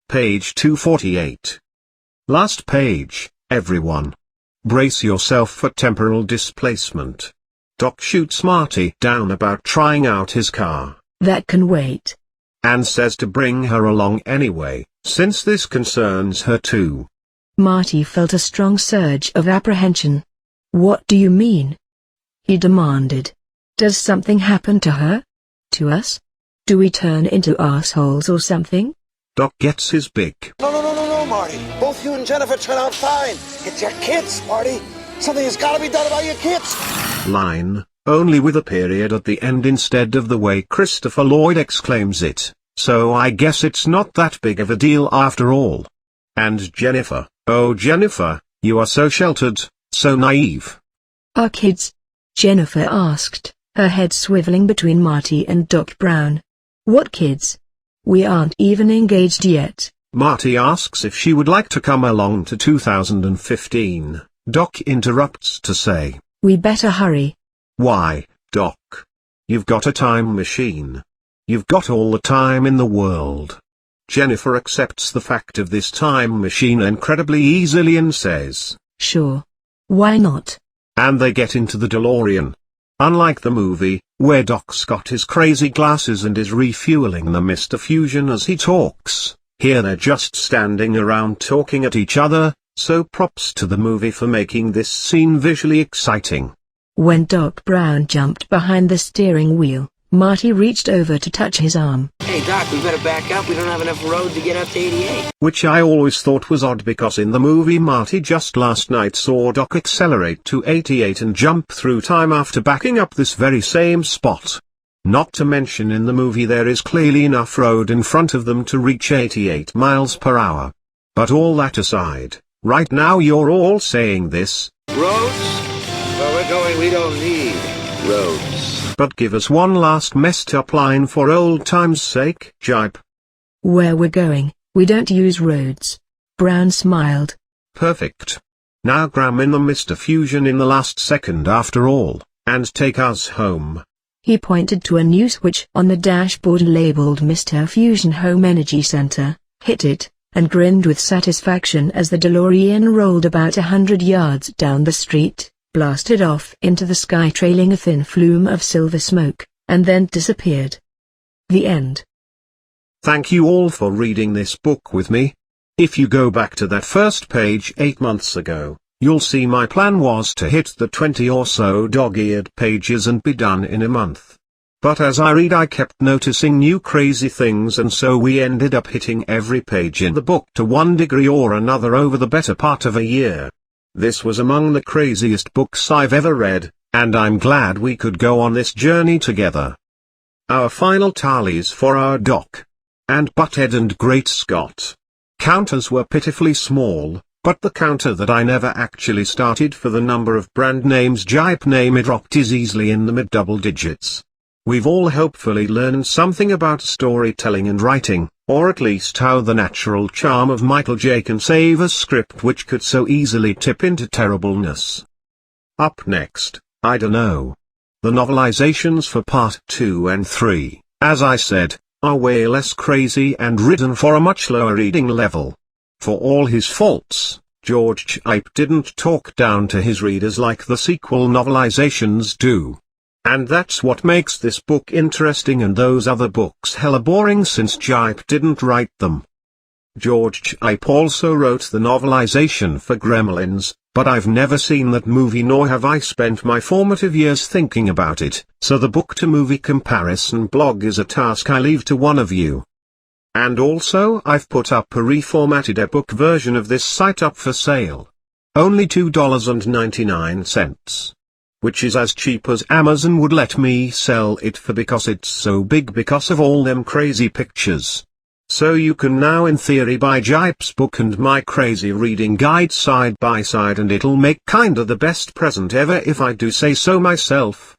Page 248. Last page, everyone. Brace yourself for temporal displacement. Doc shoots Marty down about trying out his car. That can wait. And says to bring her along anyway, since this concerns her too. Marty felt a strong surge of apprehension. What do you mean? He demanded. Does something happen to her? To us? Do we turn into assholes or something? Doc gets his big No, Marty. Both you and Jennifer turn out fine. It's your kids, Marty. Something has got to be done about your kids. line, only with a period at the end instead of the way Christopher Lloyd exclaims it, so I guess it's not that big of a deal after all. And Jennifer, oh Jennifer, you are so sheltered, so naive. Our kids? Jennifer asked, her head swiveling between Marty and Doc Brown. What kids? We aren't even engaged yet. Marty asks if she would like to come along to 2015. Doc interrupts to say, We better hurry. Why, Doc? You've got a time machine. You've got all the time in the world. Jennifer accepts the fact of this time machine incredibly easily and says, Sure. Why not? And they get into the DeLorean. Unlike the movie, where Doc's got his crazy glasses and is refueling the Mr. Fusion as he talks, here they're just standing around talking at each other, so props to the movie for making this scene visually exciting. When Doc Brown jumped behind the steering wheel, Marty reached over to touch his arm. Hey Doc, we better back up, we don't have enough road to get up to 88. Which I always thought was odd because in the movie Marty just last night saw Doc accelerate to 88 and jump through time after backing up this very same spot. Not to mention in the movie there is clearly enough road in front of them to reach 88 miles per hour. But all that aside, right now you're all saying this. Roads? Where we're going we don't need roads. But give us one last messed up line for old time's sake, Gipe. Where we're going, we don't use roads. Brown smiled. Perfect. Now gram in the Mr. Fusion in the last second after all, and take us home. He pointed to a new switch on the dashboard labeled Mr. Fusion Home Energy Center, hit it, and grinned with satisfaction as the DeLorean rolled about 100 yards down the street, blasted off into the sky trailing a thin flume of silver smoke, and then disappeared. The end. Thank you all for reading this book with me. If you go back to that first page 8 months ago, you'll see my plan was to hit the 20 or so dog-eared pages and be done in a month. But as I read I kept noticing new crazy things and so we ended up hitting every page in the book to one degree or another over the better part of a year. This was among the craziest books I've ever read, and I'm glad we could go on this journey together. Our final tallies for our Doc and Butthead and Great Scott counters were pitifully small, but the counter that I never actually started for the number of brand names Gipe name dropped is easily in the mid-double digits. We've all hopefully learned something about storytelling and writing, or at least how the natural charm of Michael J. can save a script which could so easily tip into terribleness. Up next, I dunno. The novelizations for part 2 and 3, as I said, are way less crazy and written for a much lower reading level. For all his faults, George Gipe didn't talk down to his readers like the sequel novelizations do. And that's what makes this book interesting and those other books hella boring since Gipe didn't write them. George Gipe also wrote the novelization for Gremlins, but I've never seen that movie nor have I spent my formative years thinking about it, so the book-to-movie comparison blog is a task I leave to one of you. And also I've put up a reformatted ebook version of this site up for sale. Only $2.99. Which is as cheap as Amazon would let me sell it for because it's so big because of all them crazy pictures. So you can now in theory buy Gipe's book and my crazy reading guide side by side and it'll make kinda the best present ever if I do say so myself.